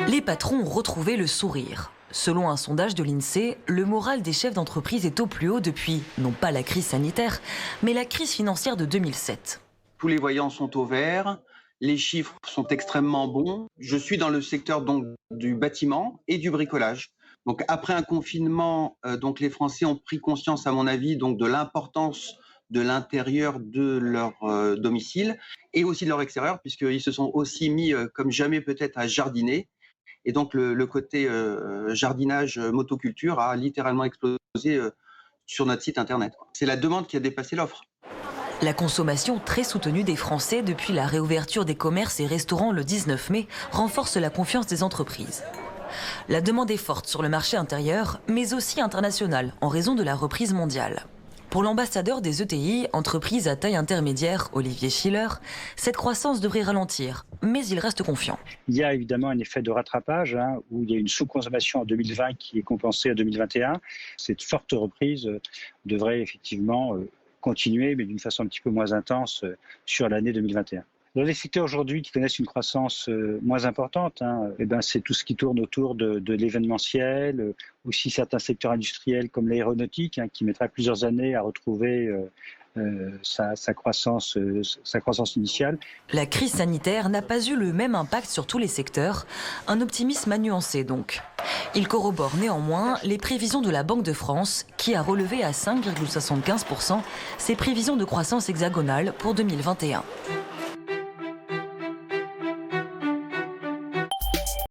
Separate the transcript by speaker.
Speaker 1: Les patrons ont retrouvé le sourire. Selon un sondage de l'INSEE, le moral des chefs d'entreprise est au plus haut depuis, non pas la crise sanitaire, mais la crise financière de 2007.
Speaker 2: Tous les voyants sont au vert, les chiffres sont extrêmement bons. Je suis dans le secteur donc du bâtiment et du bricolage. Donc après un confinement, donc les Français ont pris conscience, à mon avis, donc de l'importance de l'intérieur de leur domicile et aussi de leur extérieur, puisqu'ils se sont aussi mis comme jamais peut-être à jardiner. Et donc le côté jardinage, motoculture a littéralement explosé sur notre site internet. C'est la demande qui a dépassé l'offre.
Speaker 1: La consommation très soutenue des Français depuis la réouverture des commerces et restaurants le 19 mai renforce la confiance des entreprises. La demande est forte sur le marché intérieur, mais aussi international, en raison de la reprise mondiale. Pour l'ambassadeur des ETI, entreprises à taille intermédiaire, Olivier Schiller, cette croissance devrait ralentir, mais il reste confiant.
Speaker 3: Il y a évidemment un effet de rattrapage, où il y a une sous-consommation en 2020 qui est compensée en 2021. Cette forte reprise devrait effectivement continuer, mais d'une façon un petit peu moins intense sur l'année 2021. Dans les secteurs aujourd'hui qui connaissent une croissance moins importante, c'est tout ce qui tourne autour de l'événementiel, aussi certains secteurs industriels comme l'aéronautique, qui mettra plusieurs années à retrouver sa croissance initiale.
Speaker 1: La crise sanitaire n'a pas eu le même impact sur tous les secteurs, un optimisme à nuancer donc. Il corrobore néanmoins les prévisions de la Banque de France qui a relevé à 5,75% ses prévisions de croissance hexagonale pour 2021.